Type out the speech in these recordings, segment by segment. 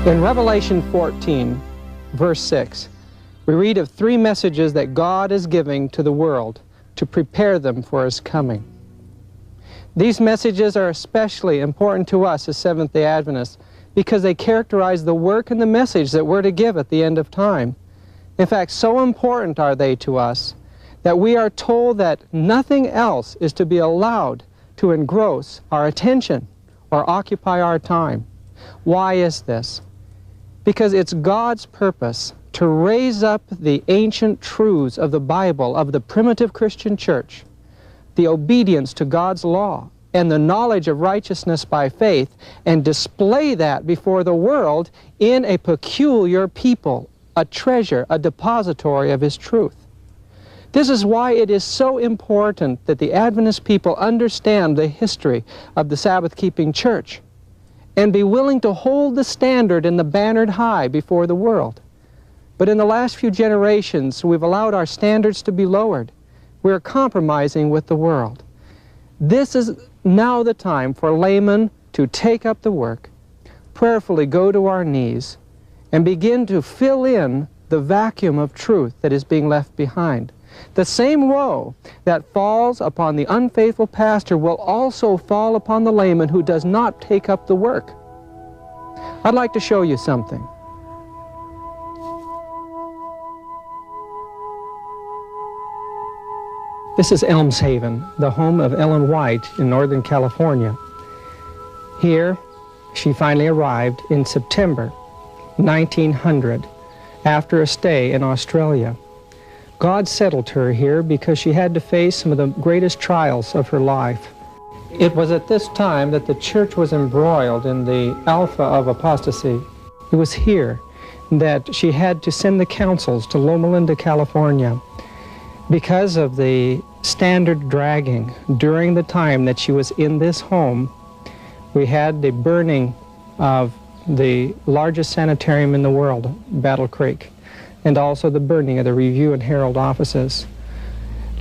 In Revelation 14, verse 6, we read of 3 messages that God is giving to the world to prepare them for His coming. These messages are especially important to us as Seventh-day Adventists because they characterize the work and the message that we're to give at the end of time. In fact, so important are they to us that we are told that nothing else is to be allowed to engross our attention or occupy our time. Why is this? Because it's God's purpose to raise up the ancient truths of the Bible, of the primitive Christian church, the obedience to God's law, and the knowledge of righteousness by faith, and display that before the world in a peculiar people, a treasure, a depository of His truth. This is why it is so important that the Adventist people understand the history of the Sabbath-keeping church and be willing to hold the standard and the banner high before the world. But in the last few generations, we've allowed our standards to be lowered. We're compromising with the world. This is now the time for laymen to take up the work, prayerfully go to our knees, and begin to fill in the vacuum of truth that is being left behind. The same woe that falls upon the unfaithful pastor will also fall upon the layman who does not take up the work. I'd like to show you something. This is Elms Haven, the home of Ellen White in Northern California. Here, she finally arrived in September 1900 after a stay in Australia. God settled her here because she had to face some of the greatest trials of her life. It was at this time that the church was embroiled in the alpha of apostasy. It was here that she had to send the councils to Loma Linda, California, because of the standard dragging. During the time that she was in this home, we had the burning of the largest sanitarium in the world, Battle Creek, and also the burning of the Review and Herald offices.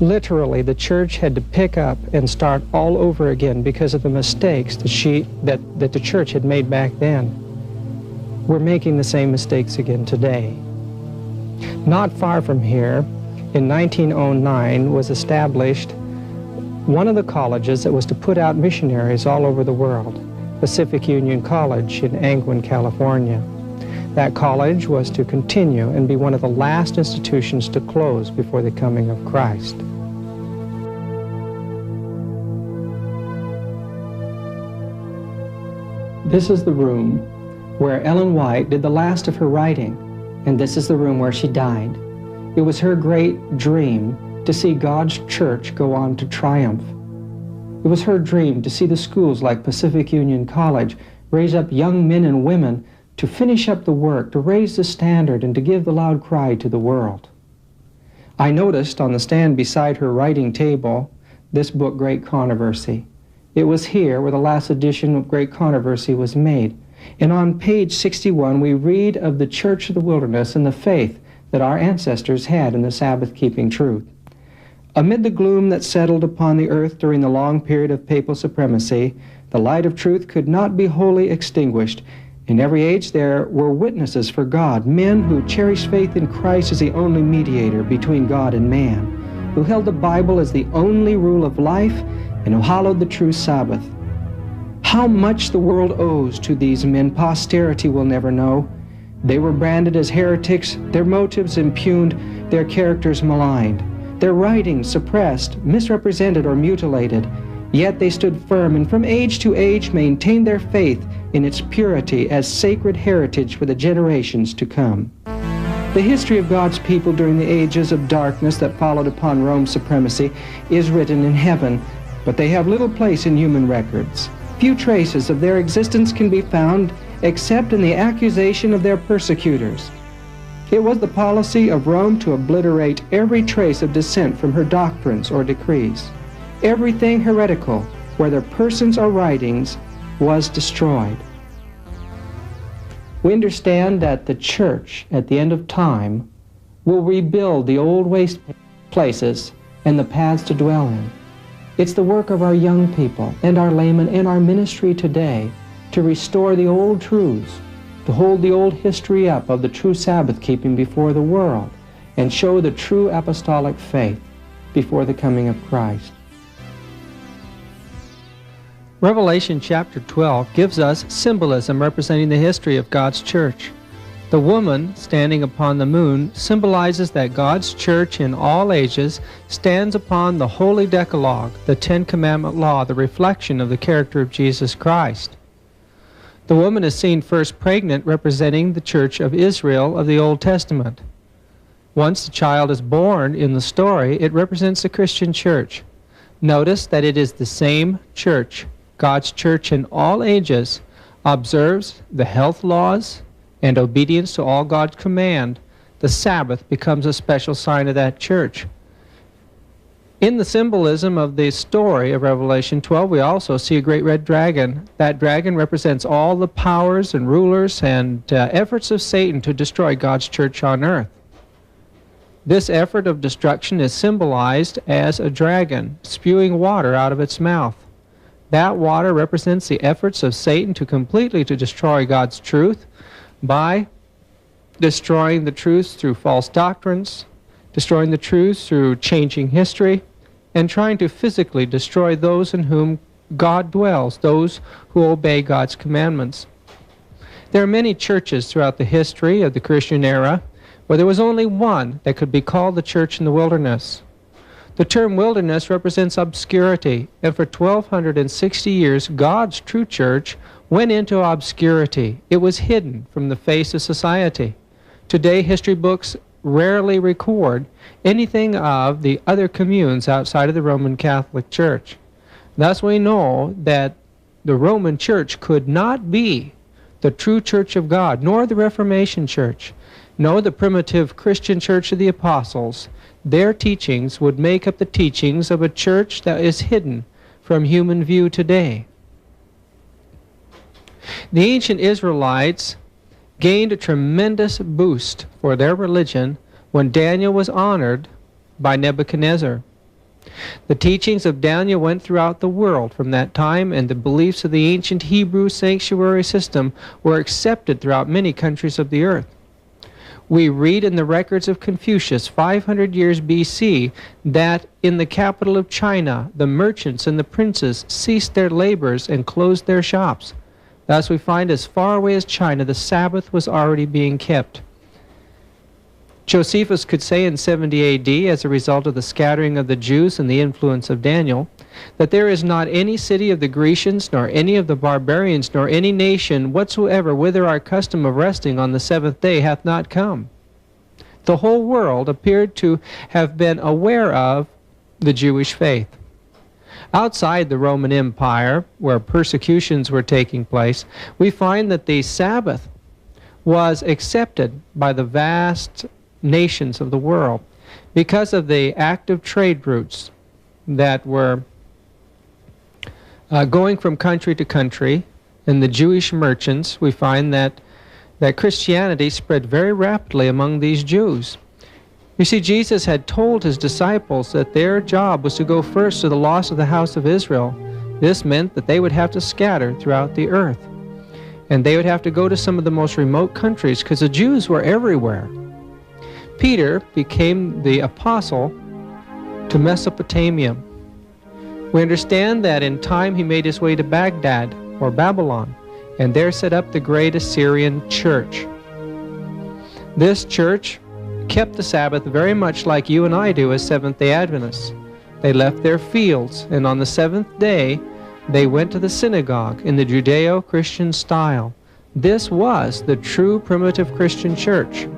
Literally, the church had to pick up and start all over again because of the mistakes that the church had made back then. We're making the same mistakes again today. Not far from here, in 1909, was established one of the colleges that was to put out missionaries all over the world, Pacific Union College in Angwin, California. That college was to continue and be one of the last institutions to close before the coming of Christ. This is the room where Ellen White did the last of her writing, and this is the room where she died. It was her great dream to see God's church go on to triumph. It was her dream to see the schools like Pacific Union College raise up young men and women to finish up the work, to raise the standard, and to give the loud cry to the world. I noticed on the stand beside her writing table this book, Great Controversy. It was here where the last edition of Great Controversy was made. And on page 61, we read of the Church of the Wilderness and the faith that our ancestors had in the Sabbath-keeping truth. Amid the gloom that settled upon the earth during the long period of papal supremacy, the light of truth could not be wholly extinguished. In every age there were witnesses for God, men who cherished faith in Christ as the only mediator between God and man, who held the Bible as the only rule of life, and who hallowed the true Sabbath. How much the world owes to these men, posterity will never know. They were branded as heretics, their motives impugned, their characters maligned, their writings suppressed, misrepresented, or mutilated. Yet they stood firm and from age to age maintained their faith in its purity as sacred heritage for the generations to come. The history of God's people during the ages of darkness that followed upon Rome's supremacy is written in heaven, but they have little place in human records. Few traces of their existence can be found except in the accusation of their persecutors. It was the policy of Rome to obliterate every trace of dissent from her doctrines or decrees. Everything heretical, whether persons or writings, was destroyed. We understand that the church, at the end of time, will rebuild the old waste places and the paths to dwell in. It's the work of our young people and our laymen and our ministry today to restore the old truths to hold the old history up of the true Sabbath keeping before the world and show the true apostolic faith before the coming of Christ. Revelation chapter 12 gives us symbolism representing the history of God's church. The woman standing upon the moon symbolizes that God's church in all ages stands upon the Holy Decalogue, the Ten Commandment law, the reflection of the character of Jesus Christ. The woman is seen first pregnant, representing the church of Israel of the Old Testament. Once the child is born in the story, it represents the Christian church. Notice that it is the same church. God's church in all ages observes the health laws and obedience to all God's command. The Sabbath becomes a special sign of that church. In the symbolism of the story of Revelation 12, we also see a great red dragon. That dragon represents all the powers and rulers and efforts of Satan to destroy God's church on earth. This effort of destruction is symbolized as a dragon spewing water out of its mouth. That water represents the efforts of Satan to completely destroy God's truth by destroying the truth through false doctrines, destroying the truth through changing history, and trying to physically destroy those in whom God dwells, those who obey God's commandments. There are many churches throughout the history of the Christian era where there was only one that could be called the church in the wilderness. The term wilderness represents obscurity, and for 1,260 years, God's true church went into obscurity. It was hidden from the face of society. Today, history books rarely record anything of the other communes outside of the Roman Catholic Church. Thus, we know that the Roman Church could not be the true Church of God, nor the Reformation Church. No, the primitive Christian Church of the Apostles, their teachings would make up the teachings of a church that is hidden from human view today. The ancient Israelites gained a tremendous boost for their religion when Daniel was honored by Nebuchadnezzar. The teachings of Daniel went throughout the world from that time, and the beliefs of the ancient Hebrew sanctuary system were accepted throughout many countries of the earth. We read in the records of Confucius, 500 years BC, that in the capital of China, the merchants and the princes ceased their labors and closed their shops. Thus we find as far away as China, the Sabbath was already being kept. Josephus could say in 70 AD, as a result of the scattering of the Jews and the influence of Daniel, that there is not any city of the Grecians, nor any of the barbarians, nor any nation whatsoever whither our custom of resting on the seventh day hath not come. The whole world appeared to have been aware of the Jewish faith. Outside the Roman Empire, where persecutions were taking place, we find that the Sabbath was accepted by the vast nations of the world because of the active trade routes that were going from country to country, and the Jewish merchants. We find that Christianity spread very rapidly among these Jews. You see, Jesus had told his disciples that their job was to go first to the lost of the house of Israel. This meant that they would have to scatter throughout the earth, and they would have to go to some of the most remote countries because the Jews were everywhere. Peter became the apostle to Mesopotamia. We understand that in time he made his way to Baghdad or Babylon, and there set up the great Assyrian church. This church kept the Sabbath very much like you and I do as Seventh-day Adventists. They left their fields, and on the seventh day they went to the synagogue in the Judeo-Christian style. This was the true primitive Christian church.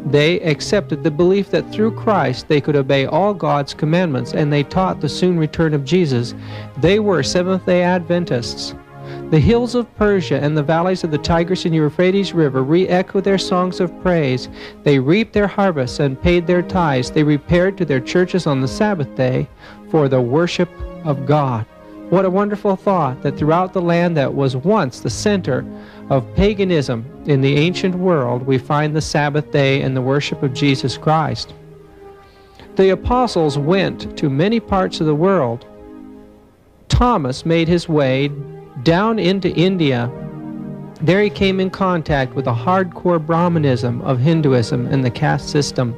They accepted the belief that through Christ they could obey all God's commandments, and they taught the soon return of Jesus. They were Seventh-day Adventists. The hills of Persia and the valleys of the Tigris and Euphrates River re-echoed their songs of praise. They reaped their harvests and paid their tithes. They repaired to their churches on the Sabbath day for the worship of God. What a wonderful thought that throughout the land that was once the center of paganism in the ancient world, we find the Sabbath day and the worship of Jesus Christ. The apostles went to many parts of the world. Thomas made his way down into India There he came in contact with the hardcore Brahmanism of Hinduism and the caste system.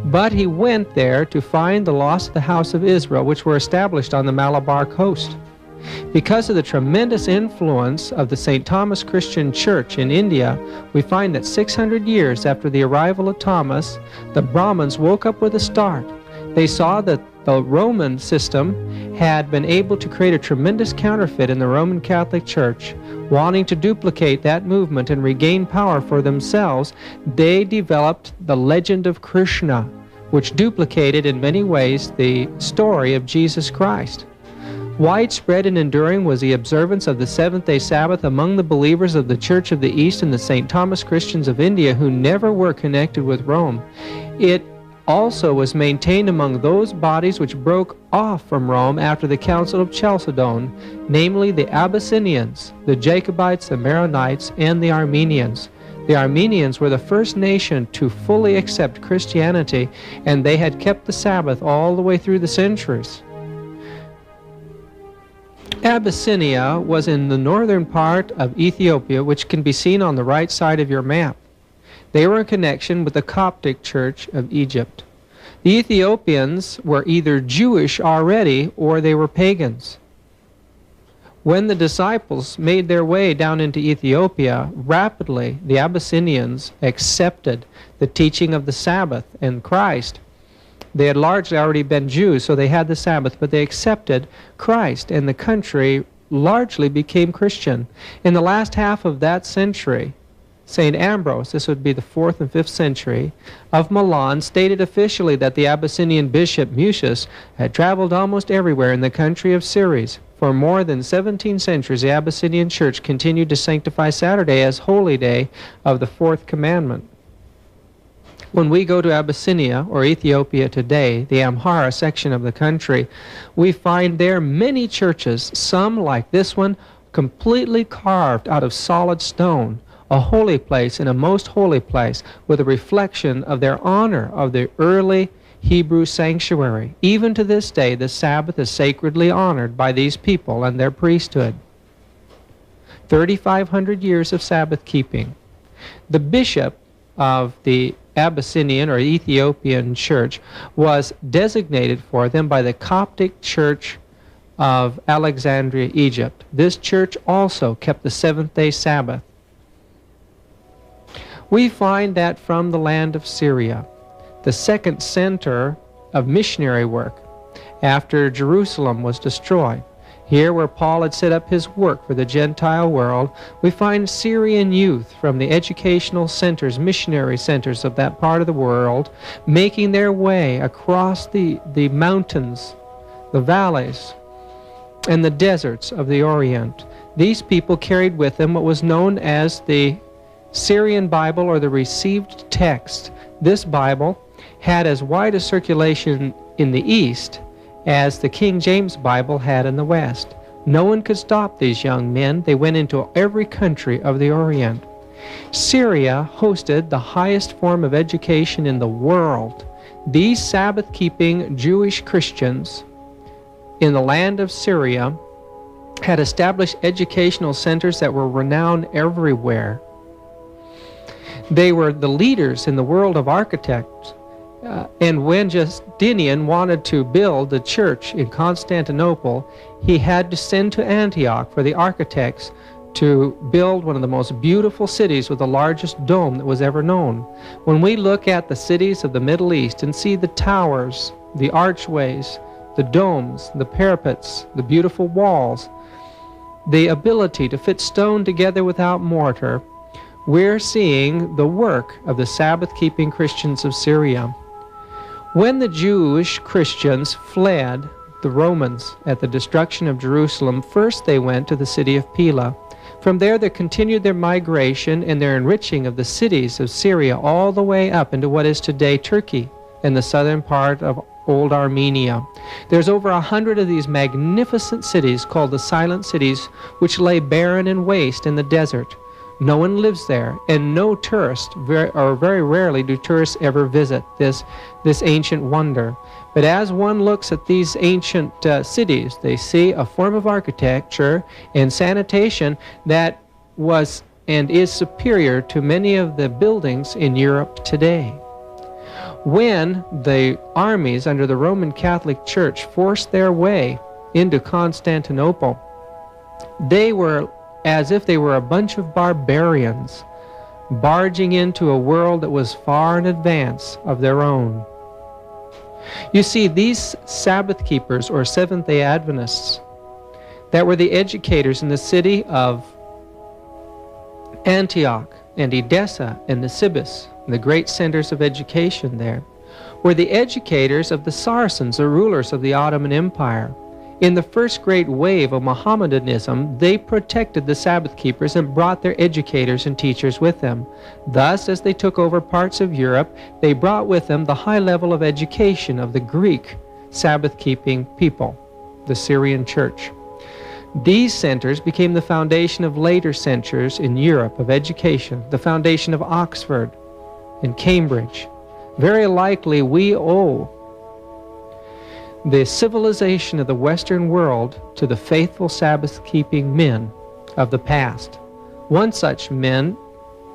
But he went there to find the lost of the house of Israel, which were established on the Malabar coast. Because of the tremendous influence of the St. Thomas Christian Church in India, we find that 600 years after the arrival of Thomas, the Brahmins woke up with a start. They saw that the Roman system had been able to create a tremendous counterfeit in the Roman Catholic Church. Wanting to duplicate that movement and regain power for themselves, they developed the legend of Krishna, which duplicated in many ways the story of Jesus Christ. Widespread and enduring was the observance of the seventh-day Sabbath among the believers of the Church of the East and the St. Thomas Christians of India who never were connected with Rome. It also was maintained among those bodies which broke off from Rome after the Council of Chalcedon, namely the Abyssinians, the Jacobites, the Maronites, and the Armenians. The Armenians were the first nation to fully accept Christianity, and they had kept the Sabbath all the way through the centuries. Abyssinia was in the northern part of Ethiopia, which can be seen on the right side of your map. They were in connection with the Coptic Church of Egypt. The Ethiopians were either Jewish already or they were pagans. When the disciples made their way down into Ethiopia, rapidly the Abyssinians accepted the teaching of the Sabbath and Christ. They had largely already been Jews, so they had the Sabbath, but they accepted Christ, and the country largely became Christian. In the last half of that century, St. Ambrose, this would be the 4th and 5th century, of Milan, stated officially that the Abyssinian bishop Mucius had traveled almost everywhere in the country of Syria. For more than 17 centuries, the Abyssinian Church continued to sanctify Saturday as holy day of the 4th commandment. When we go to Abyssinia, or Ethiopia today, the Amhara section of the country, we find there many churches, some like this one, completely carved out of solid stone, a holy place and a most holy place with a reflection of their honor of the early Hebrew sanctuary. Even to this day, the Sabbath is sacredly honored by these people and their priesthood. 3,500 years of Sabbath keeping. The bishop of the Abyssinian or Ethiopian church was designated for them by the Coptic Church of Alexandria, Egypt. This church also kept the seventh-day Sabbath. We find that from the land of Syria, the second center of missionary work after Jerusalem was destroyed. Here where Paul had set up his work for the Gentile world, we find Syrian youth from the educational centers, missionary centers of that part of the world, making their way across the mountains, the valleys, and the deserts of the Orient. These people carried with them what was known as the Syrian Bible, or the received text. This Bible had as wide a circulation in the East as the King James Bible had in the West. No one could stop these young men. They went into every country of the Orient. Syria hosted the highest form of education in the world. These Sabbath-keeping Jewish Christians in the land of Syria had established educational centers that were renowned everywhere. They were the leaders in the world of architects. And when Justinian wanted to build the church in Constantinople, he had to send to Antioch for the architects to build one of the most beautiful cities with the largest dome that was ever known. When we look at the cities of the Middle East and see the towers, the archways, the domes, the parapets, the beautiful walls, the ability to fit stone together without mortar, we're seeing the work of the Sabbath-keeping Christians of Syria. When the Jewish Christians fled the Romans at the destruction of Jerusalem, first they went to the city of Pella. From there they continued their migration and their enriching of the cities of Syria all the way up into what is today Turkey and the southern part of old Armenia. There's over 100 of these magnificent cities called the Silent Cities, which lay barren and waste in the desert. No one lives there, and no tourist, or very rarely do tourists ever visit this ancient wonder. But as one looks at these ancient cities, they see a form of architecture and sanitation that was and is superior to many of the buildings in Europe today. When the armies under the Roman Catholic Church forced their way into Constantinople, they were as if they were a bunch of barbarians barging into a world that was far in advance of their own. You see, these Sabbath keepers, or Seventh-day Adventists, that were the educators in the city of Antioch and Edessa and Nisibis, the great centers of education there, were the educators of the Saracens, the rulers of the Ottoman Empire. In the first great wave of Mohammedanism, they protected the Sabbath keepers and brought their educators and teachers with them. Thus, as they took over parts of Europe, they brought with them the high level of education of the Greek Sabbath-keeping people, the Syrian church. These centers became the foundation of later centers in Europe of education, the foundation of Oxford and Cambridge. Very likely we owe the civilization of the Western world to the faithful Sabbath-keeping men of the past. One such man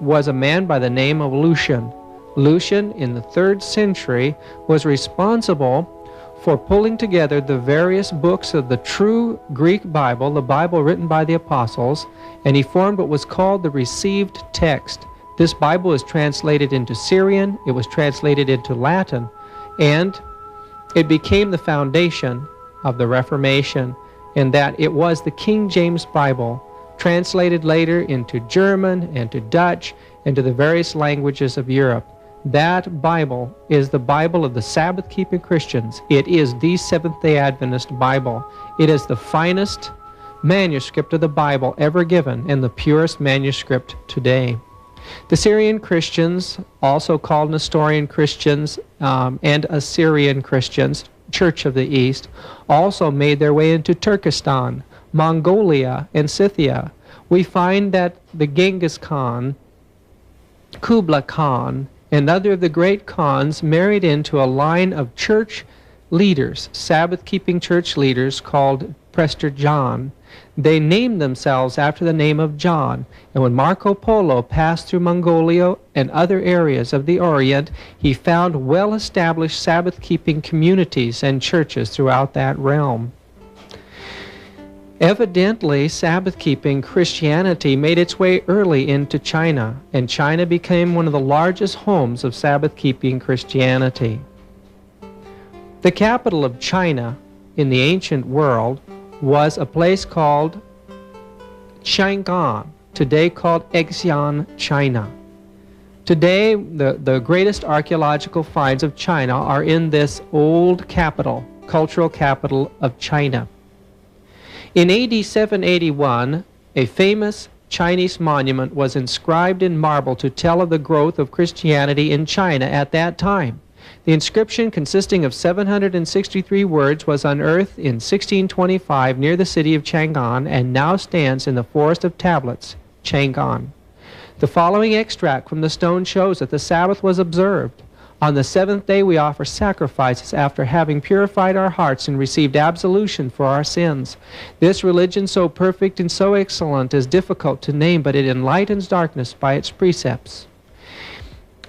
was a man by the name of Lucian. Lucian, in the 3rd century, was responsible for pulling together the various books of the true Greek Bible, the Bible written by the apostles, and he formed what was called the received text. This Bible was translated into Syrian, it was translated into Latin, and it became the foundation of the Reformation, in that it was the King James Bible, translated later into German and to Dutch and to the various languages of Europe. That Bible is the Bible of the Sabbath-keeping Christians. It is the Seventh-day Adventist Bible. It is the finest manuscript of the Bible ever given and the purest manuscript today. The Syrian Christians, also called Nestorian Christians and Assyrian Christians, Church of the East, also made their way into Turkestan, Mongolia, and Scythia. We find that the Genghis Khan, Kublai Khan, and other of the great Khans married into a line of church leaders, Sabbath-keeping church leaders called Prester John. They named themselves after the name of John, and when Marco Polo passed through Mongolia and other areas of the Orient, he found well-established Sabbath-keeping communities and churches throughout that realm. Evidently, Sabbath-keeping Christianity made its way early into China, and China became one of the largest homes of Sabbath-keeping Christianity. The capital of China in the ancient world was a place called Chang'an, today called Xi'an, China. Today, the greatest archaeological finds of China are in this old capital, cultural capital of China. In AD 781, a famous Chinese monument was inscribed in marble to tell of the growth of Christianity in China at that time. The inscription, consisting of 763 words, was unearthed in 1625 near the city of Chang'an and now stands in the Forest of Tablets, Chang'an. The following extract from the stone shows that the Sabbath was observed. On the 7th day we offer sacrifices after having purified our hearts and received absolution for our sins. This religion, so perfect and so excellent, is difficult to name, but it enlightens darkness by its precepts.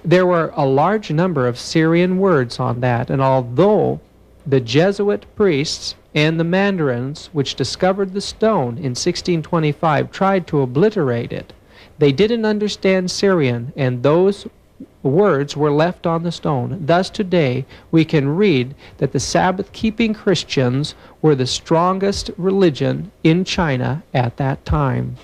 There were a large number of Syrian words on that, and although the Jesuit priests and the Mandarins, which discovered the stone in 1625, tried to obliterate it, they didn't understand Syrian, and those words were left on the stone. Thus today we can read that the Sabbath-keeping Christians were the strongest religion in China at that time.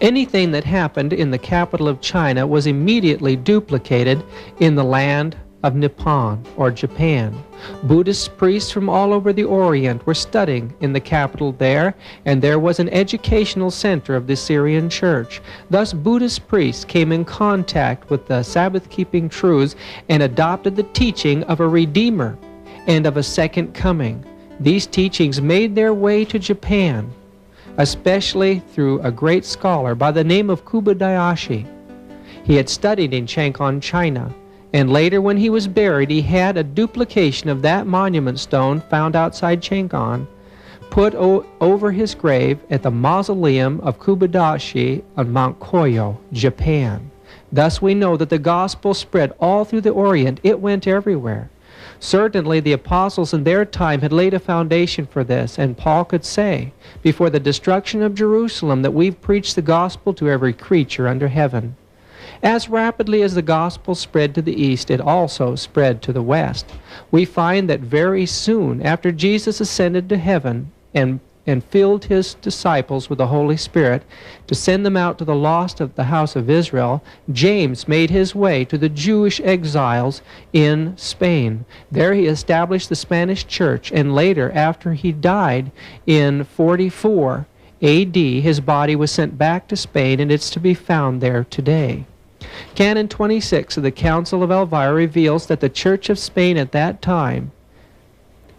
Anything that happened in the capital of China was immediately duplicated in the land of Nippon, or Japan. Buddhist priests from all over the Orient were studying in the capital there, and there was an educational center of the Syrian church. Thus Buddhist priests came in contact with the Sabbath-keeping truths and adopted the teaching of a Redeemer and of a second coming. These teachings made their way to Japan, especially through a great scholar by the name of Kubodayashi. He had studied in Chang'an, China, and later when he was buried he had a duplication of that monument stone found outside Chang'an, put over his grave at the mausoleum of Kubodashi on Mount Koyo, Japan. Thus we know that the gospel spread all through the Orient. It went everywhere. Certainly the apostles in their time had laid a foundation for this, and Paul could say, before the destruction of Jerusalem, that we've preached the gospel to every creature under heaven. As rapidly as the gospel spread to the east, it also spread to the west. We find that very soon after Jesus ascended to heaven and filled his disciples with the Holy Spirit to send them out to the lost of the house of Israel, James made his way to the Jewish exiles in Spain. There he established the Spanish church, and later, after he died in 44 A.D., his body was sent back to Spain, and it's to be found there today. Canon 26 of the Council of Elvira reveals that the Church of Spain at that time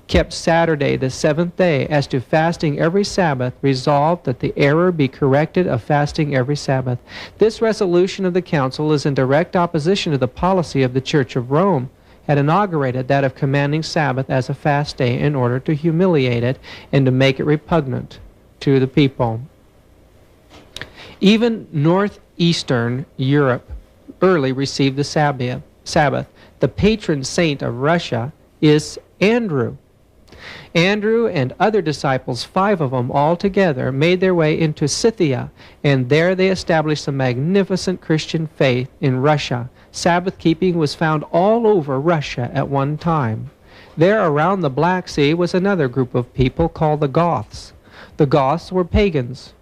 kept Saturday, the seventh day, as to fasting every Sabbath, resolved that the error be corrected of fasting every Sabbath. This resolution of the council is in direct opposition to the policy of the Church of Rome, had inaugurated that of commanding Sabbath as a fast day in order to humiliate it and to make it repugnant to the people. Even northeastern Europe early received the Sabbath. The patron saint of Russia is Andrew. Andrew and other disciples, 5 of them all together, made their way into Scythia, and there they established a magnificent Christian faith in Russia. Sabbath keeping was found all over Russia at one time. There around the Black Sea was another group of people called the Goths. The Goths were pagans.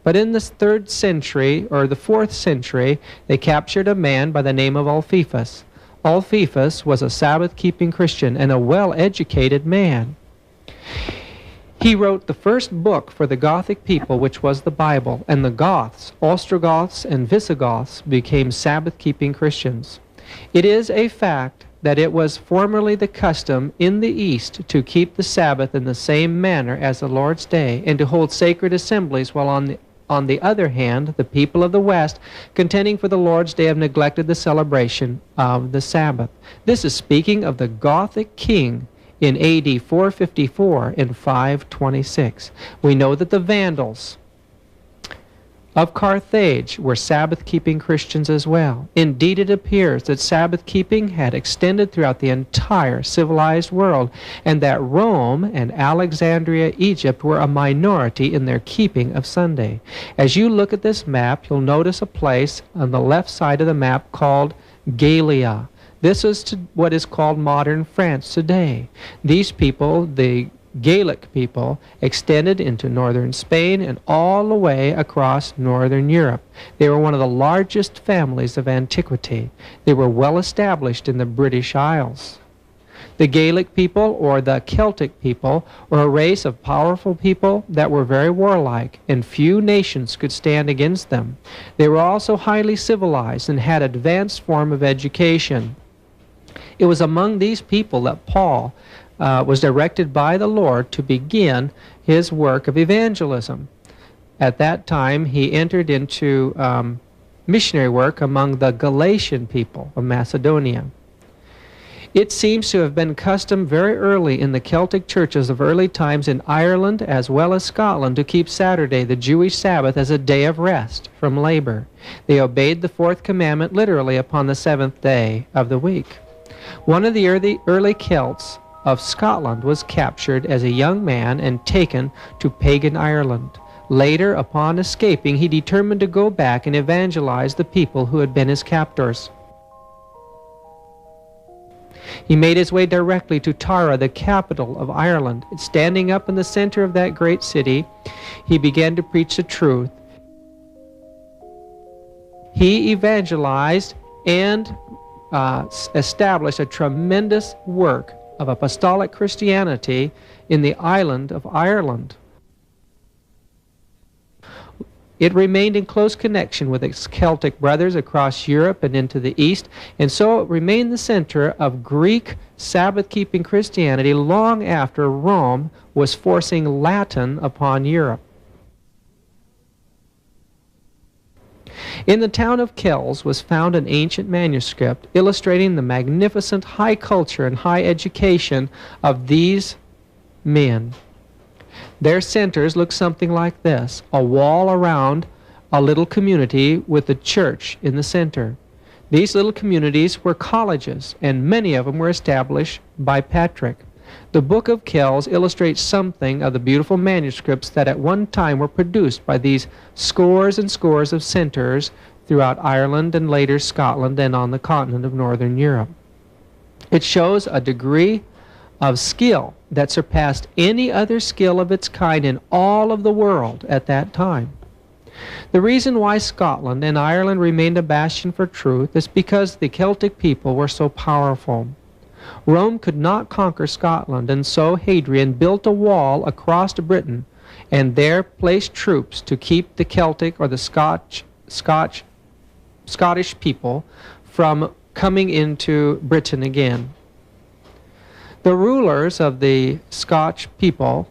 But in the 3rd century, or the 4th century, they captured a man by the name of Ulfilas. Ulfilas was a Sabbath-keeping Christian and a well-educated man. He wrote the first book for the Gothic people, which was the Bible, and the Goths, Ostrogoths and Visigoths, became Sabbath-keeping Christians. It is a fact that it was formerly the custom in the East to keep the Sabbath in the same manner as the Lord's Day, and to hold sacred assemblies, while on the other hand, the people of the West, contending for the Lord's Day, have neglected the celebration of the Sabbath. This is speaking of the Gothic king in A.D. 454 and 526. We know that the Vandals of Carthage were Sabbath-keeping Christians as well. Indeed, it appears that Sabbath-keeping had extended throughout the entire civilized world, and that Rome and Alexandria, Egypt, were a minority in their keeping of Sunday. As you look at this map, you'll notice a place on the left side of the map called Gallia. This is what is called modern France today. These people, the Gaelic people, extended into northern Spain and all the way across northern Europe. They were one of the largest families of antiquity. They were well established in the British Isles. The Gaelic people, or the Celtic people, were a race of powerful people that were very warlike, and few nations could stand against them. They were also highly civilized and had advanced form of education. It was among these people that Paul was directed by the Lord to begin his work of evangelism. At that time, he entered into missionary work among the Galatian people of Macedonia. It seems to have been custom very early in the Celtic churches of early times in Ireland as well as Scotland to keep Saturday, the Jewish Sabbath, as a day of rest from labor. They obeyed the 4th commandment literally upon the 7th day of the week. One of the early Celts of Scotland was captured as a young man and taken to pagan Ireland. Later, upon escaping, he determined to go back and evangelize the people who had been his captors. He made his way directly to Tara, the capital of Ireland. Standing up in the center of that great city, he began to preach the truth. He evangelized and established a tremendous work of apostolic Christianity in the island of Ireland. It remained in close connection with its Celtic brothers across Europe and into the East, and so it remained the center of Greek Sabbath-keeping Christianity long after Rome was forcing Latin upon Europe. In the town of Kells was found an ancient manuscript illustrating the magnificent high culture and high education of these men. Their centers look something like this: a wall around a little community with a church in the center. These little communities were colleges, and many of them were established by Patrick. The Book of Kells illustrates something of the beautiful manuscripts that at one time were produced by these scores and scores of centers throughout Ireland and later Scotland and on the continent of Northern Europe. It shows a degree of skill that surpassed any other skill of its kind in all of the world at that time. The reason why Scotland and Ireland remained a bastion for truth is because the Celtic people were so powerful. Rome could not conquer Scotland, and so Hadrian built a wall across Britain and there placed troops to keep the Celtic or the Scottish people from coming into Britain again. The rulers of the Scottish people,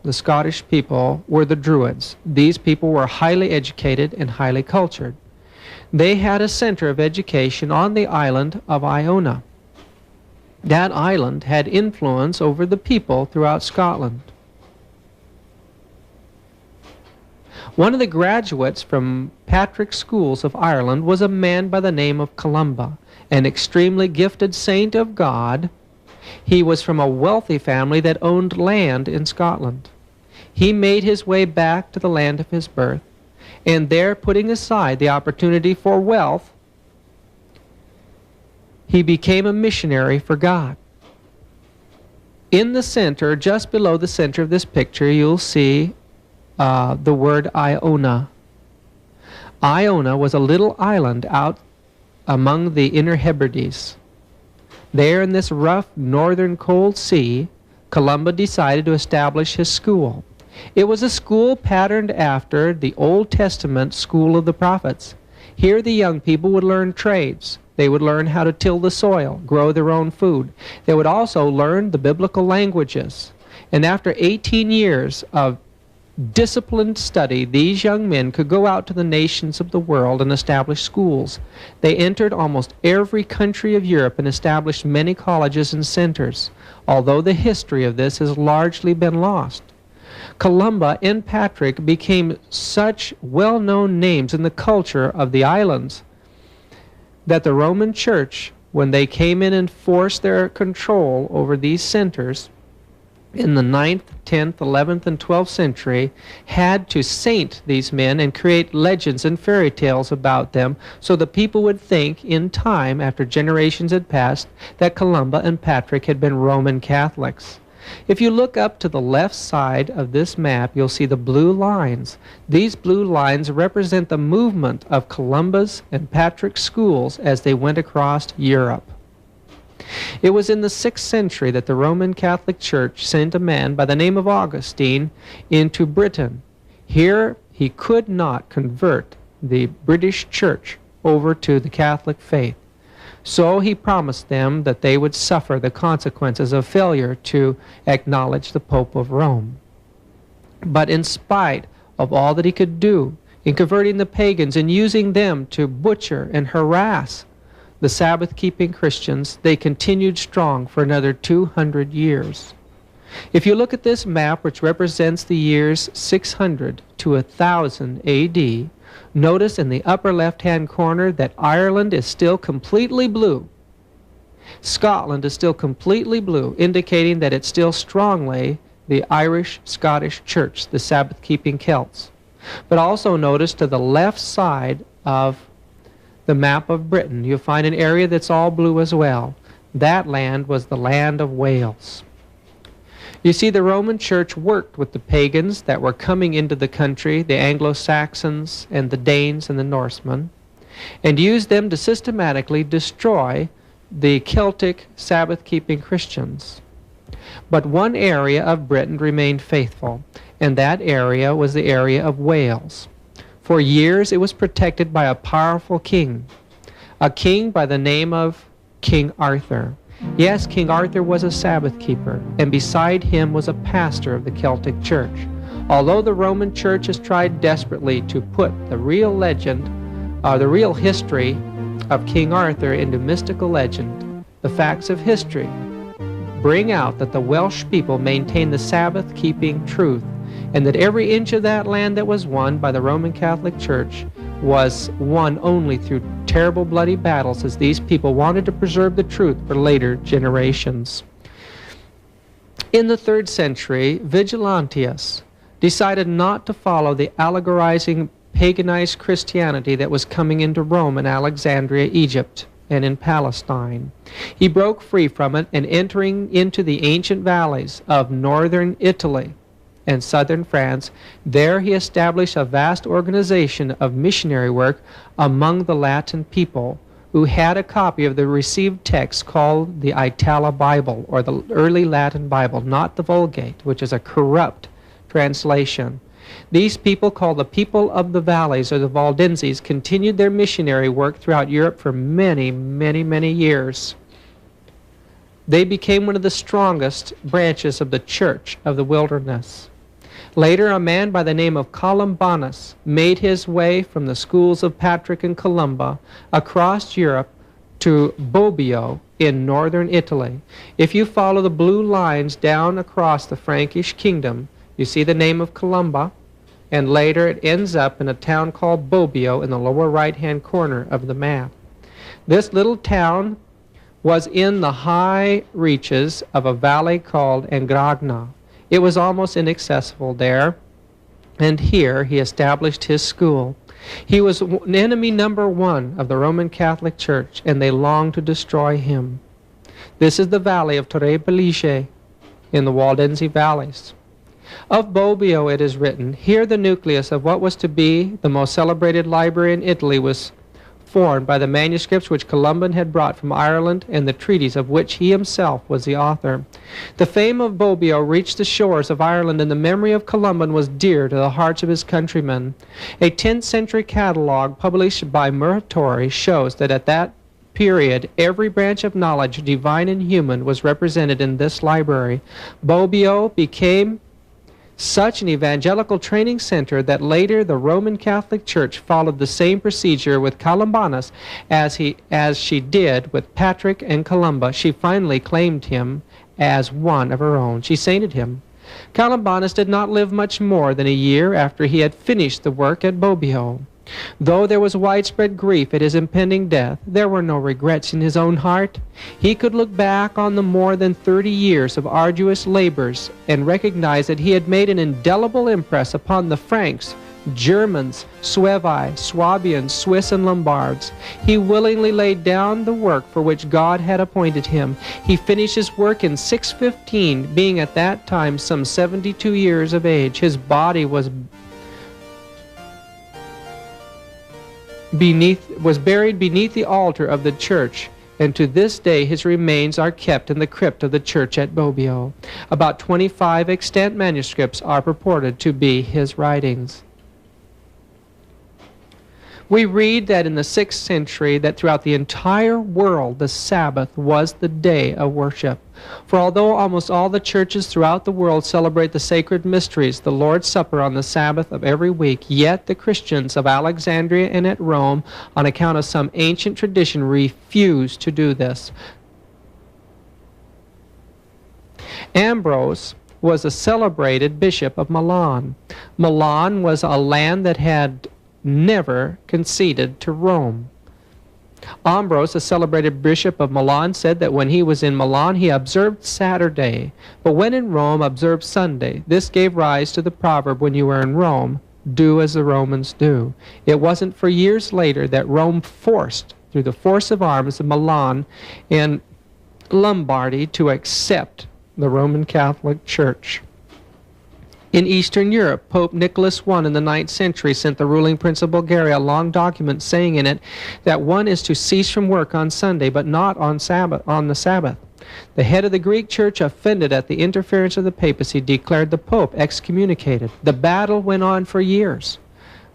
were the Druids. These people were highly educated and highly cultured. They had a center of education on the island of Iona. That island had influence over the people throughout Scotland. One of the graduates from Patrick's schools of Ireland was a man by the name of Columba, an extremely gifted saint of God. He was from a wealthy family that owned land in Scotland. He made his way back to the land of his birth, and there, putting aside the opportunity for wealth, he became a missionary for God. In the center, just below the center of this picture, you'll see the word Iona. Iona was a little island out among the inner Hebrides. There in this rough northern cold sea, Columba decided to establish his school. It was a school patterned after the Old Testament school of the prophets. Here the young people would learn trades. They would learn how to till the soil, grow their own food. They would also learn the biblical languages. And after 18 years of disciplined study, these young men could go out to the nations of the world and establish schools. They entered almost every country of Europe and established many colleges and centers, although the history of this has largely been lost. Columba and Patrick became such well-known names in the culture of the islands that the Roman Church, when they came in and forced their control over these centers in the 9th, 10th, 11th, and 12th century, had to saint these men and create legends and fairy tales about them so the people would think in time, after generations had passed, that Columba and Patrick had been Roman Catholics. If you look up to the left side of this map, you'll see the blue lines. These blue lines represent the movement of Columba's and Patrick's schools as they went across Europe. It was in the 6th century that the Roman Catholic Church sent a man by the name of Augustine into Britain. Here he could not convert the British Church over to the Catholic faith. So he promised them that they would suffer the consequences of failure to acknowledge the Pope of Rome. But in spite of all that he could do in converting the pagans and using them to butcher and harass the Sabbath-keeping Christians, they continued strong for another 200 years. If you look at this map, which represents the years 600 to 1000 AD, notice in the upper left-hand corner that Ireland is still completely blue. Scotland is still completely blue, indicating that it's still strongly the Irish-Scottish Church, the Sabbath-keeping Celts. But also notice to the left side of the map of Britain, you'll find an area that's all blue as well. That land was the land of Wales. You see, the Roman Church worked with the pagans that were coming into the country, the Anglo-Saxons and the Danes and the Norsemen, and used them to systematically destroy the Celtic Sabbath-keeping Christians. But one area of Britain remained faithful, and that area was the area of Wales. For years it was protected by a powerful king, a king by the name of King Arthur. Yes, King Arthur was a Sabbath keeper, and beside him was a pastor of the Celtic Church. Although the Roman Church has tried desperately to put the real legend, the real history of King Arthur into mystical legend, the facts of history bring out that the Welsh people maintained the Sabbath-keeping truth and that every inch of that land that was won by the Roman Catholic Church was won only through terrible bloody battles, as these people wanted to preserve the truth for later generations. In the 3rd century, Vigilantius decided not to follow the allegorizing paganized Christianity that was coming into Rome in Alexandria, Egypt, and in Palestine. He broke free from it, and entering into the ancient valleys of northern Italy and southern France, there he established a vast organization of missionary work among the Latin people, who had a copy of the received text called the Itala Bible, or the early Latin Bible, not the Vulgate, which is a corrupt translation. These people, called the people of the valleys, or the Waldenses, continued their missionary work throughout Europe for many, many, many years. They became one of the strongest branches of the Church of the Wilderness. Later, a man by the name of Columbanus made his way from the schools of Patrick and Columba across Europe to Bobio in northern Italy. If you follow the blue lines down across the Frankish kingdom, you see the name of Columba, and later it ends up in a town called Bobio in the lower right-hand corner of the map. This little town was in the high reaches of a valley called Engragna. It was almost inaccessible there, and here he established his school. He was enemy number 1 of the Roman Catholic Church, and they longed to destroy him. This is the valley of Torre Pellice in the Waldensi valleys. Of Bobio it is written, here the nucleus of what was to be the most celebrated library in Italy was formed by the manuscripts which Columban had brought from Ireland, and the treatise of which he himself was the author. The fame of Bobio reached the shores of Ireland, and the memory of Columban was dear to the hearts of his countrymen. A 10th century catalogue published by Muratori shows that at that period every branch of knowledge, divine and human, was represented in this library. Bobio became such an evangelical training center that later the Roman Catholic Church followed the same procedure with Columbanus as she did with Patrick and Columba. She finally claimed him as one of her own. She sainted him. Columbanus did not live much more than a year after he had finished the work at Bobio. Though there was widespread grief at his impending death, there were no regrets in his own heart. He could look back on the more than 30 years of arduous labors and recognize that he had made an indelible impress upon the Franks, Germans, Suevi, Swabians, Swiss, and Lombards. He willingly laid down the work for which God had appointed him. He finished his work in 615, being at that time some 72 years of age. His body was buried beneath the altar of the church, and to this day his remains are kept in the crypt of the church at Bobio. About 25 extant manuscripts are purported to be his writings. We read that in the 6th century that throughout the entire world the Sabbath was the day of worship. For although almost all the churches throughout the world celebrate the sacred mysteries, the Lord's Supper on the Sabbath of every week, yet the Christians of Alexandria and at Rome, on account of some ancient tradition, refuse to do this. Ambrose was a celebrated bishop of Milan. Milan was a land that had never conceded to Rome. Ambrose, a celebrated bishop of Milan, said that when he was in Milan he observed Saturday, but when in Rome observed Sunday. This gave rise to the proverb, when you are in Rome, do as the Romans do. It wasn't for years later that Rome forced, through the force of arms, Milan and Lombardy to accept the Roman Catholic Church. In Eastern Europe, Pope Nicholas I in the 9th century sent the ruling prince of Bulgaria a long document saying in it that one is to cease from work on Sunday, but not on the Sabbath. The head of the Greek church, offended at the interference of the papacy, declared the Pope excommunicated. The battle went on for years.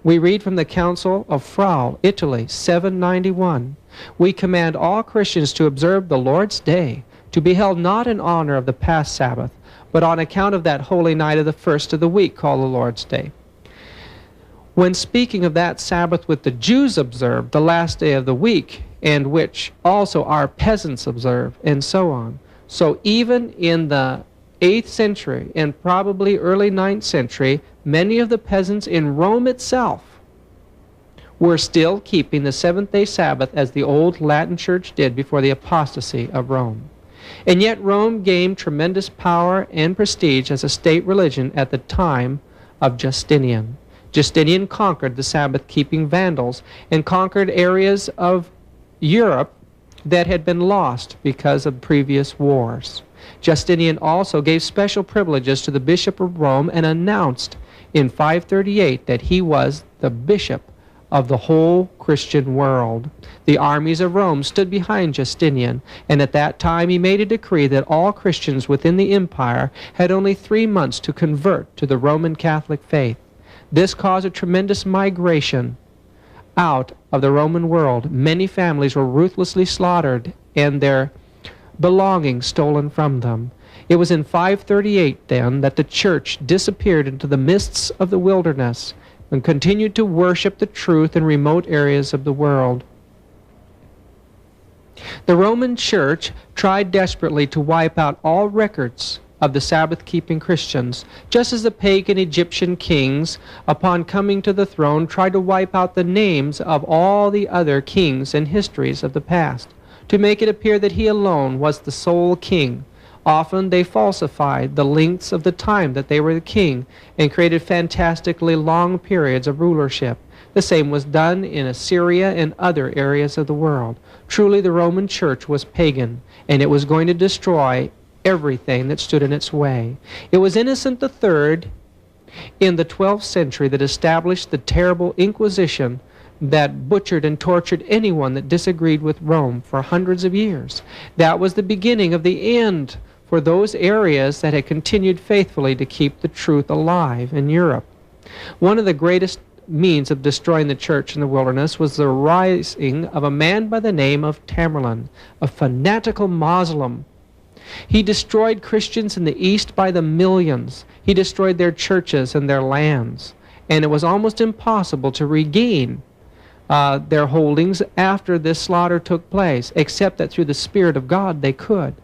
We read from the Council of Frau, Italy, 791. We command all Christians to observe the Lord's Day, to be held not in honor of the past Sabbath, but on account of that holy night of the first of the week called the Lord's Day. When speaking of that Sabbath which the Jews observed, the last day of the week, and which also our peasants observe, and so on. So even in the 8th century and probably early 9th century, many of the peasants in Rome itself were still keeping the seventh-day Sabbath as the old Latin Church did before the apostasy of Rome. And yet Rome gained tremendous power and prestige as a state religion at the time of Justinian. Justinian conquered the Sabbath-keeping Vandals and conquered areas of Europe that had been lost because of previous wars. Justinian also gave special privileges to the Bishop of Rome and announced in 538 that he was the bishop of the whole Christian world. The armies of Rome stood behind Justinian, and at that time he made a decree that all Christians within the empire had only 3 months to convert to the Roman Catholic faith. This caused a tremendous migration out of the Roman world. Many families were ruthlessly slaughtered and their belongings stolen from them. It was in 538 then that the church disappeared into the mists of the wilderness and continued to worship the truth in remote areas of the world. The Roman Church tried desperately to wipe out all records of the Sabbath-keeping Christians, just as the pagan Egyptian kings, upon coming to the throne, tried to wipe out the names of all the other kings and histories of the past, to make it appear that he alone was the sole king. Often they falsified the lengths of the time that they were the king and created fantastically long periods of rulership. The same was done in Syria and other areas of the world. Truly the Roman Church was pagan, and it was going to destroy everything that stood in its way. It was Innocent III in the 12th century that established the terrible Inquisition that butchered and tortured anyone that disagreed with Rome for hundreds of years. That was the beginning of the end for those areas that had continued faithfully to keep the truth alive in Europe. One of the greatest means of destroying the church in the wilderness was the rising of a man by the name of Tamerlane, a fanatical Muslim. He destroyed Christians in the East by the millions. He destroyed their churches and their lands, and it was almost impossible to regain their holdings after this slaughter took place, except that through the Spirit of God they could.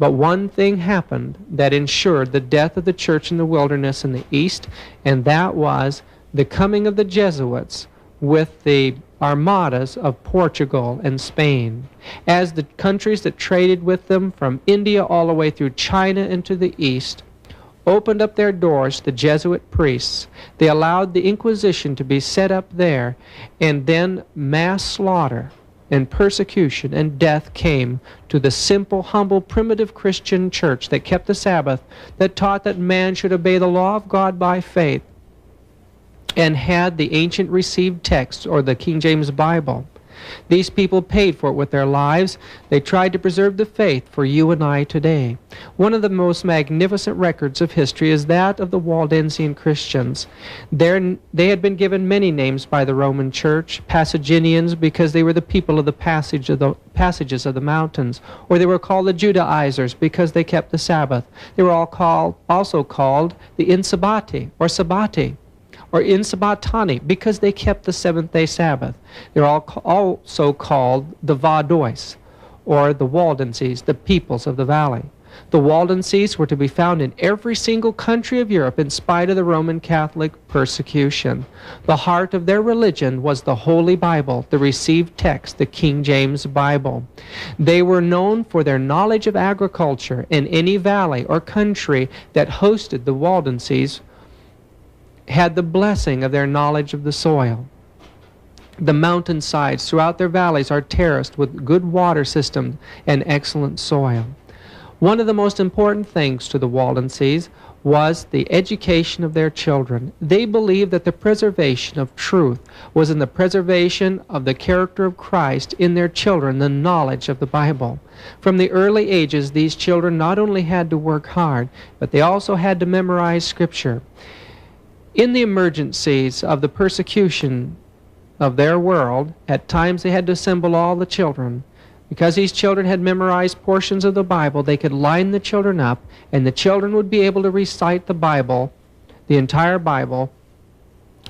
But one thing happened that ensured the death of the church in the wilderness in the East, and that was the coming of the Jesuits with the armadas of Portugal and Spain. As the countries that traded with them from India all the way through China into the East opened up their doors to the Jesuit priests, they allowed the Inquisition to be set up there, and then mass slaughter and persecution and death came to the simple, humble, primitive Christian church that kept the Sabbath, that taught that man should obey the law of God by faith, and had the ancient received text, or the King James Bible. These people paid for it with their lives. They tried to preserve the faith for you and I today. One of the most magnificent records of history is that of the Waldensian Christians. They had been given many names by the Roman Church: Passagians, because they were the people of the passages of the mountains, or they were called the Judaizers because they kept the Sabbath. They were also called the Insabati, or Sabbati, or Insabbatani, because they kept the seventh-day Sabbath. They're also called the Vadois, or the Waldenses, the peoples of the valley. The Waldenses were to be found in every single country of Europe in spite of the Roman Catholic persecution. The heart of their religion was the Holy Bible, the received text, the King James Bible. They were known for their knowledge of agriculture, and any valley or country that hosted the Waldenses had the blessing of their knowledge of the soil. The mountainsides throughout their valleys are terraced with good water systems and excellent soil. One of the most important things to the Waldenses was the education of their children. They believed that the preservation of truth was in the preservation of the character of Christ in their children, the knowledge of the Bible. From the early ages, these children not only had to work hard, but they also had to memorize Scripture. In the emergencies of the persecution of their world, at times they had to assemble all the children. Because these children had memorized portions of the Bible, they could line the children up, and the children would be able to recite the Bible, the entire Bible,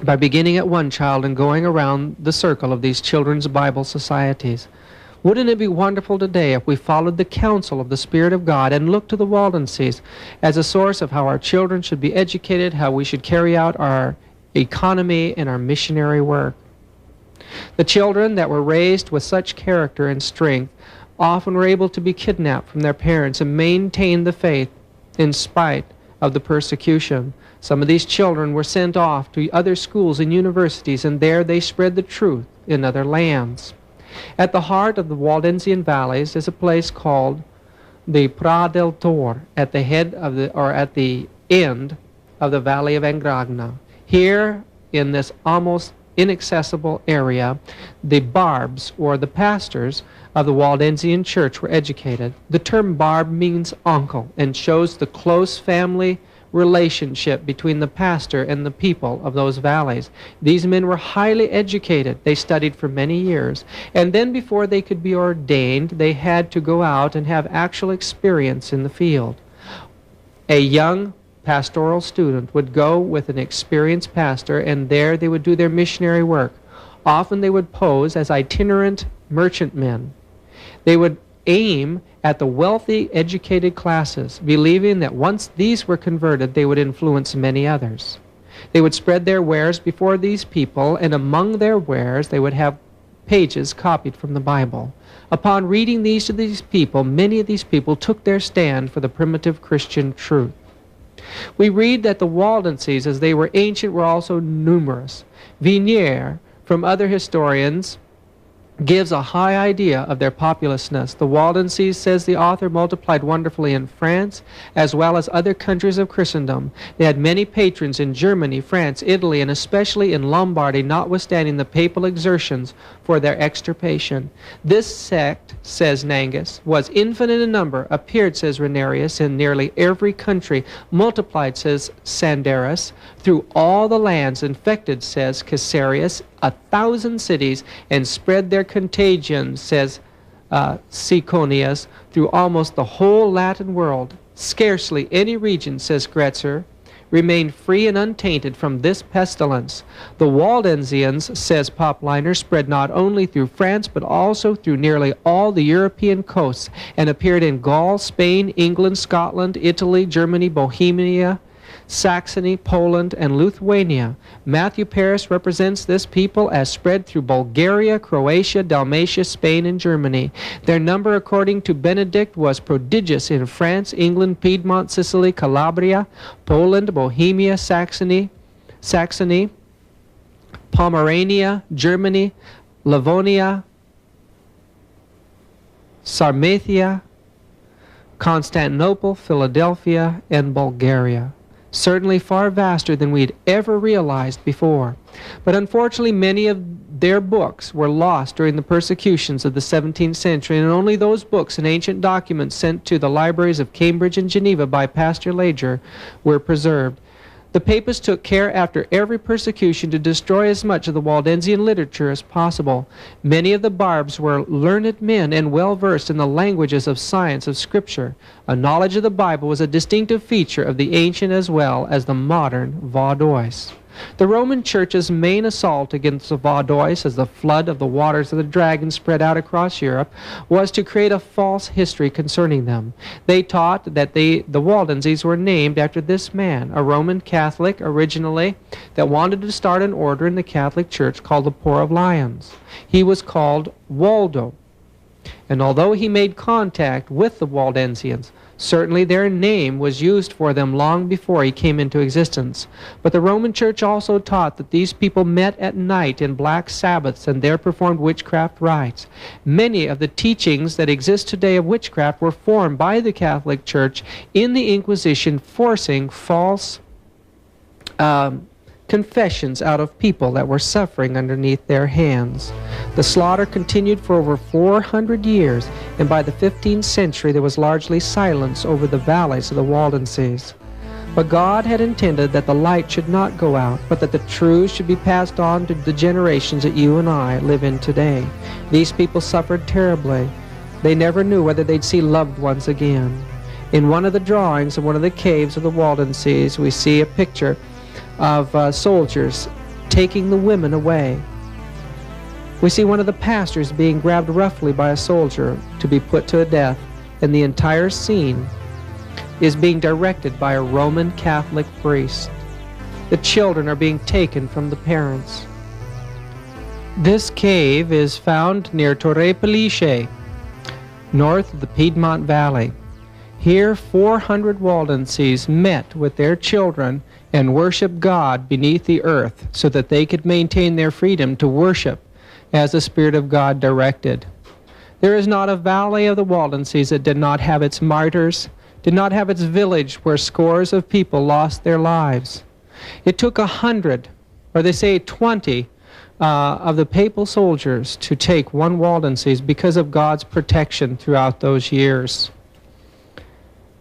by beginning at one child and going around the circle of these children's Bible societies. Wouldn't it be wonderful today if we followed the counsel of the Spirit of God and looked to the Waldensians as a source of how our children should be educated, how we should carry out our economy and our missionary work? The children that were raised with such character and strength often were able to be kidnapped from their parents and maintain the faith in spite of the persecution. Some of these children were sent off to other schools and universities, and there they spread the truth in other lands. At the heart of the Waldensian valleys is a place called the Pra del Tor, at the head of at the end of the valley of Angragna. Here, in this almost inaccessible area, the barbs, or the pastors of the Waldensian church, were educated. The term barb means uncle and shows the close family relationship between the pastor and the people of those valleys. These men were highly educated. They studied for many years. And then before they could be ordained, they had to go out and have actual experience in the field. A young pastoral student would go with an experienced pastor, and there they would do their missionary work. Often they would pose as itinerant merchantmen. They would aim at the wealthy, educated classes, believing that once these were converted, they would influence many others. They would spread their wares before these people, and among their wares they would have pages copied from the Bible. Upon reading these to these people, many of these people took their stand for the primitive Christian truth. We read that the Waldensians, as they were ancient, were also numerous. Vignier, from other historians, gives a high idea of their populousness. The Waldensians, says the author, multiplied wonderfully in France as well as other countries of Christendom. They had many patrons in Germany, France, Italy, and especially in Lombardy, notwithstanding the papal exertions for their extirpation. This sect, says Nangus, was infinite in number, appeared, says Renarius, in nearly every country, multiplied, says Sandarus, through all the lands, infected, says Caesarius, 1,000 cities, and spread their contagion, says Ciconius, through almost the whole Latin world. Scarcely any region, says Gretzer, remained free and untainted from this pestilence. The Waldensians, says Popliner, spread not only through France, but also through nearly all the European coasts, and appeared in Gaul, Spain, England, Scotland, Italy, Germany, Bohemia, Saxony, Poland, and Lithuania. Matthew Paris represents this people as spread through Bulgaria, Croatia, Dalmatia, Spain, and Germany. Their number, according to Benedict, was prodigious in France, England, Piedmont, Sicily, Calabria, Poland, Bohemia, Saxony, Pomerania, Germany, Livonia, Sarmatia, Constantinople, Philadelphia, and Bulgaria. Certainly far vaster than we'd ever realized before. But unfortunately, many of their books were lost during the persecutions of the 17th century, and only those books and ancient documents sent to the libraries of Cambridge and Geneva by Pastor Lager were preserved. The papists took care after every persecution to destroy as much of the Waldensian literature as possible. Many of the barbs were learned men and well versed in the languages of science of Scripture. A knowledge of the Bible was a distinctive feature of the ancient as well as the modern Vaudois. The Roman Church's main assault against the Vaudois, as the flood of the waters of the dragon spread out across Europe, was to create a false history concerning them. They taught that the Waldensians were named after this man, a Roman Catholic originally, that wanted to start an order in the Catholic Church called the Poor of Lions. He was called Waldo. And although he made contact with the Waldensians, certainly their name was used for them long before he came into existence. But the Roman Church also taught that these people met at night in black Sabbaths and there performed witchcraft rites. Many of the teachings that exist today of witchcraft were formed by the Catholic Church in the Inquisition, forcing false confessions out of people that were suffering underneath their hands. The slaughter continued for over 400 years, and by the 15th century there was largely silence over the valleys of the Waldensians. But God had intended that the light should not go out, but that the truth should be passed on to the generations that you and I live in today. These people suffered terribly. They never knew whether they'd see loved ones again. In one of the drawings of one of the caves of the Waldensians, we see a picture of soldiers taking the women away. We see one of the pastors being grabbed roughly by a soldier to be put to death, and the entire scene is being directed by a Roman Catholic priest. The children are being taken from the parents. This cave is found near Torre Pellice, north of the Piedmont Valley. Here 400 Waldenses met with their children and worshiped God beneath the earth so that they could maintain their freedom to worship as the Spirit of God directed. There is not a valley of the Waldenses that did not have its martyrs, did not have its village where scores of people lost their lives. It took 100, or they say 20, of the papal soldiers to take one Waldenses because of God's protection throughout those years.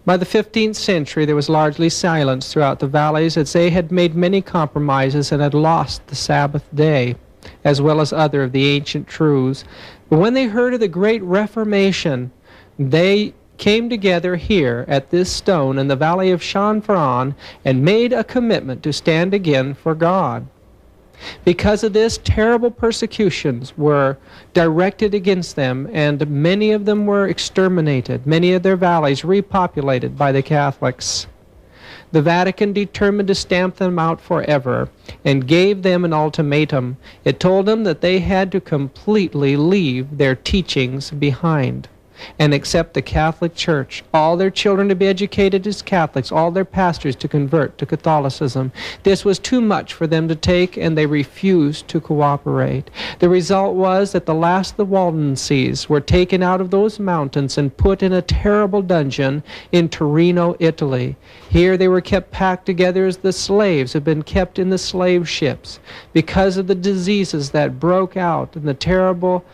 By the 15th century, there was largely silence throughout the valleys as they had made many compromises and had lost the Sabbath day, as well as other of the ancient truths. But when they heard of the Great Reformation, they came together here at this stone in the valley of Chanfran and made a commitment to stand again for God. Because of this, terrible persecutions were directed against them, and many of them were exterminated, many of their valleys repopulated by the Catholics. The Vatican determined to stamp them out forever and gave them an ultimatum. It told them that they had to completely leave their teachings behind and accept the Catholic Church, all their children to be educated as Catholics, all their pastors to convert to Catholicism. This was too much for them to take, and they refused to cooperate. The result was that the last of the Waldenses were taken out of those mountains and put in a terrible dungeon in Torino, Italy. Here they were kept packed together as the slaves had been kept in the slave ships because of the diseases that broke out and the terrible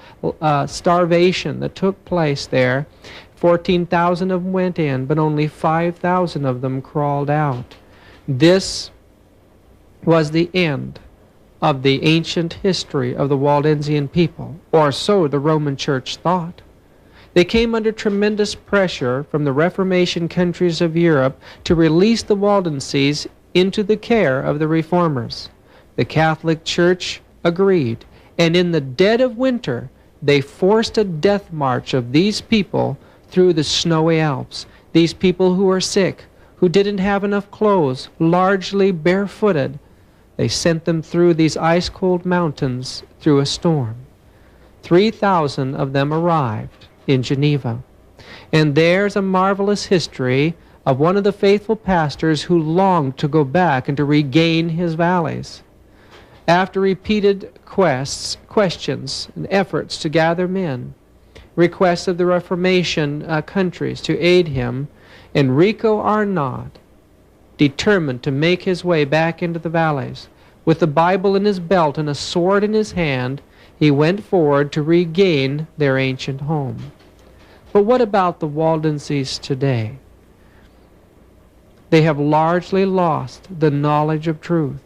starvation that took place there. 14,000 of them went in, but only 5,000 of them crawled out. This was the end of the ancient history of the Waldensian people, or so the Roman Church thought. They came under tremendous pressure from the Reformation countries of Europe to release the Waldenses into the care of the Reformers. The Catholic Church agreed, and in the dead of winter, they forced a death march of these people through the snowy Alps. These people who were sick, who didn't have enough clothes, largely barefooted, they sent them through these ice-cold mountains through a storm. 3,000 of them arrived in Geneva. And there's a marvelous history of one of the faithful pastors who longed to go back and to regain his valleys. After repeated questions and efforts to gather men, requests of the Reformation countries to aid him, Enrico Arnaud determined to make his way back into the valleys. With the Bible in his belt and a sword in his hand, he went forward to regain their ancient home. But what about the Waldenses today? They have largely lost the knowledge of truth.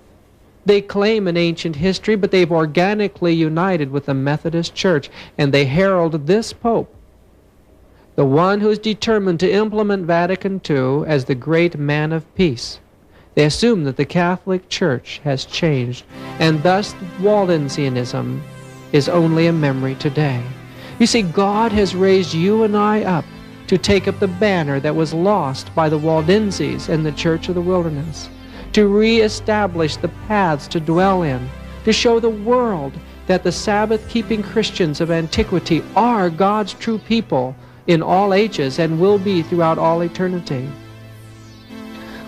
They claim an ancient history, but they've organically united with the Methodist Church, and they herald this Pope, the one who is determined to implement Vatican II as the great man of peace. They assume that the Catholic Church has changed, and thus Waldensianism is only a memory today. You see, God has raised you and I up to take up the banner that was lost by the Waldenses and the Church of the Wilderness, to re-establish the paths to dwell in, to show the world that the Sabbath-keeping Christians of antiquity are God's true people in all ages and will be throughout all eternity.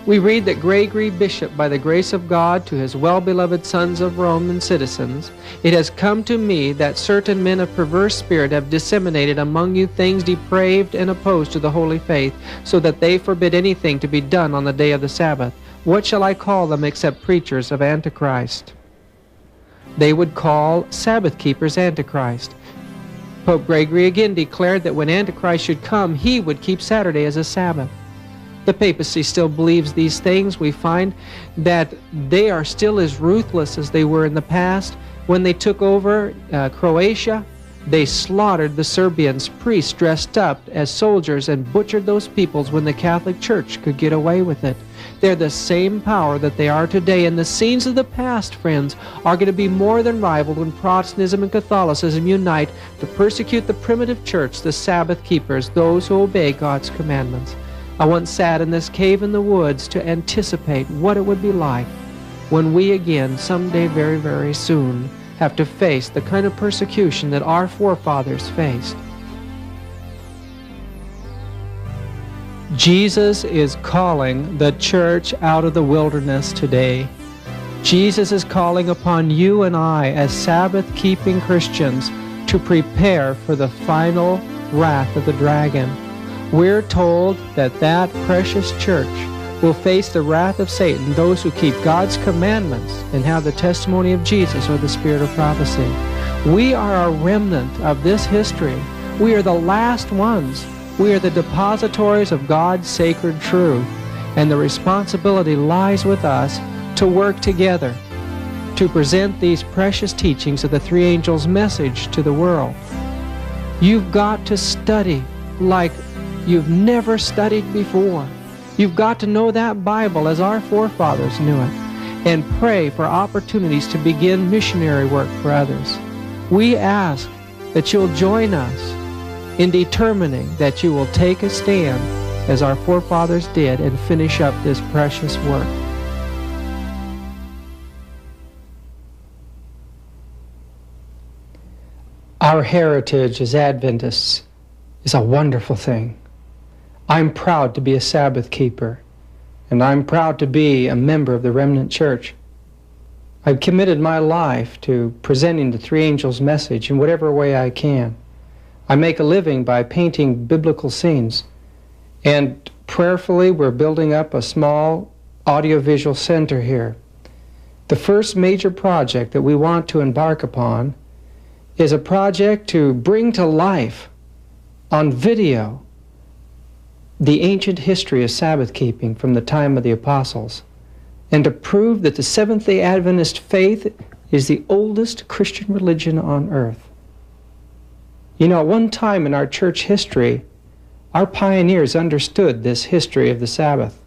We read that Gregory Bishop, by the grace of God, to his well-beloved sons of Rome and citizens, it has come to me that certain men of perverse spirit have disseminated among you things depraved and opposed to the holy faith, so that they forbid anything to be done on the day of the Sabbath. What shall I call them except preachers of Antichrist? They would call Sabbath keepers Antichrist. Pope Gregory again declared that when Antichrist should come, he would keep Saturday as a Sabbath. The papacy still believes these things. We find that they are still as ruthless as they were in the past. When they took over Croatia, they slaughtered the Serbians, priests dressed up as soldiers, and butchered those peoples when the Catholic Church could get away with it. They're the same power that they are today, and the scenes of the past, friends, are going to be more than rivaled when Protestantism and Catholicism unite to persecute the primitive church, the Sabbath keepers, those who obey God's commandments. I once sat in this cave in the woods to anticipate what it would be like when we again, someday very, very soon, have to face the kind of persecution that our forefathers faced. Jesus is calling the church out of the wilderness today. Jesus is calling upon you and I as Sabbath-keeping Christians to prepare for the final wrath of the dragon. We're told that that precious church will face the wrath of Satan, those who keep God's commandments and have the testimony of Jesus or the spirit of prophecy. We are a remnant of this history. We are the last ones. We are the depositories of God's sacred truth, and the responsibility lies with us to work together to present these precious teachings of the three angels' message to the world. You've got to study like you've never studied before. You've got to know that Bible as our forefathers knew it, and pray for opportunities to begin missionary work for others. We ask that you'll join us in determining that you will take a stand as our forefathers did and finish up this precious work. Our heritage as Adventists is a wonderful thing. I'm proud to be a Sabbath keeper, and I'm proud to be a member of the remnant church. I've committed my life to presenting the three angels' message in whatever way I can. I make a living by painting biblical scenes, and prayerfully we're building up a small audiovisual center here. The first major project that we want to embark upon is a project to bring to life on video the ancient history of Sabbath keeping from the time of the apostles, and to prove that the Seventh-day Adventist faith is the oldest Christian religion on earth. You know, at one time in our church history, our pioneers understood this history of the Sabbath.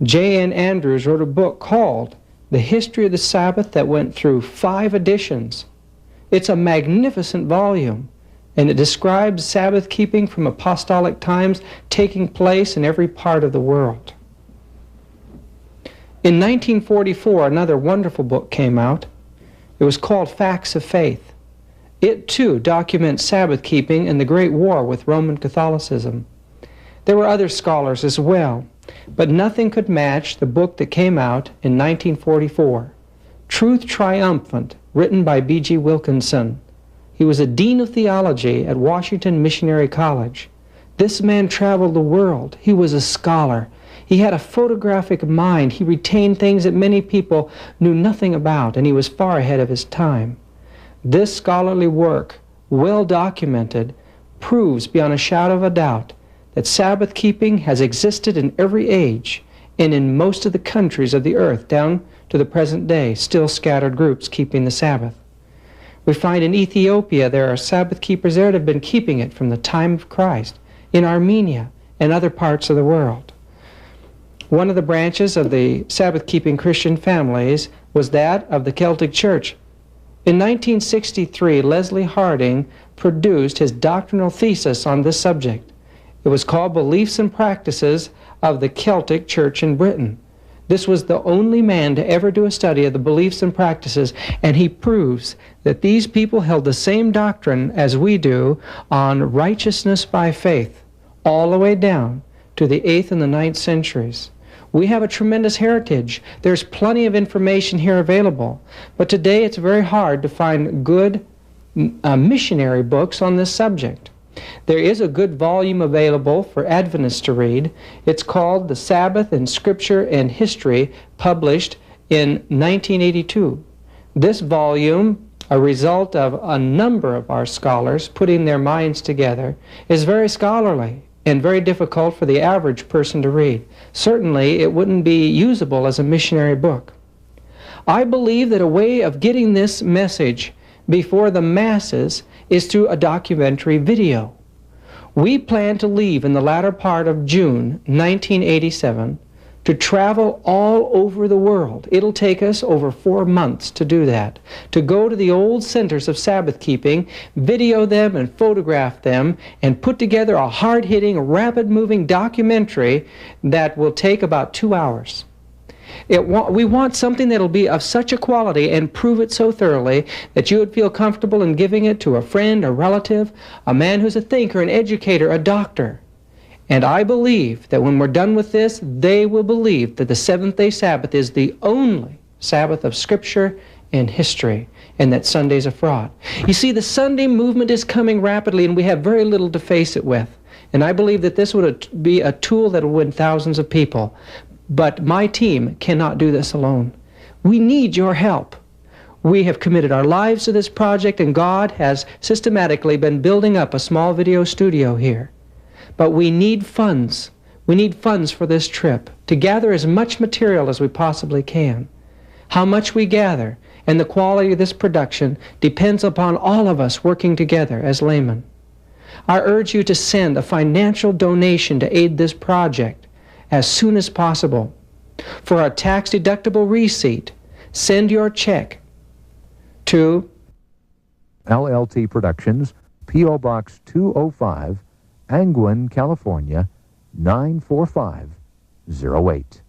J.N. Andrews wrote a book called The History of the Sabbath that went through 5 editions. It's a magnificent volume, and it describes Sabbath keeping from apostolic times taking place in every part of the world. In 1944, another wonderful book came out. It was called Facts of Faith. It, too, documents Sabbath keeping in the Great War with Roman Catholicism. There were other scholars as well, but nothing could match the book that came out in 1944, Truth Triumphant, written by B.G. Wilkinson. He was a dean of theology at Washington Missionary College. This man traveled the world. He was a scholar. He had a photographic mind. He retained things that many people knew nothing about, and he was far ahead of his time. This scholarly work, well documented, proves beyond a shadow of a doubt that Sabbath keeping has existed in every age and in most of the countries of the earth down to the present day, still scattered groups keeping the Sabbath. We find in Ethiopia there are Sabbath keepers there that have been keeping it from the time of Christ, in Armenia and other parts of the world. One of the branches of the Sabbath-keeping Christian families was that of the Celtic Church. In 1963, Leslie Harding produced his doctrinal thesis on this subject. It was called Beliefs and Practices of the Celtic Church in Britain. This was the only man to ever do a study of the beliefs and practices, and he proves that these people held the same doctrine as we do on righteousness by faith, all the way down to the 8th and the 9th centuries. We have a tremendous heritage. There's plenty of information here available, but today it's very hard to find good missionary books on this subject. There is a good volume available for Adventists to read. It's called The Sabbath in Scripture and History, published in 1982. This volume, a result of a number of our scholars putting their minds together, is very scholarly and very difficult for the average person to read. Certainly, it wouldn't be usable as a missionary book. I believe that a way of getting this message before the masses is through a documentary video. We plan to leave in the latter part of June 1987 to travel all over the world. It'll take us over 4 months to do that, to go to the old centers of Sabbath keeping, video them and photograph them, and put together a hard-hitting, rapid-moving documentary that will take about 2 hours. We want something that'll be of such a quality and prove it so thoroughly that you would feel comfortable in giving it to a friend, a relative, a man who's a thinker, an educator, a doctor. And I believe that when we're done with this, they will believe that the Seventh-day Sabbath is the only Sabbath of Scripture and history, and that Sunday's a fraud. You see, the Sunday movement is coming rapidly, and we have very little to face it with. And I believe that this would be a tool that will win thousands of people. But my team cannot do this alone. We need your help. We have committed our lives to this project, and God has systematically been building up a small video studio here. But we need funds. We need funds for this trip to gather as much material as we possibly can. How much we gather and the quality of this production depends upon all of us working together as laymen. I urge you to send a financial donation to aid this project as soon as possible. For a tax-deductible receipt, send your check to LLT Productions, P.O. Box 205, Angwin, California, 94508.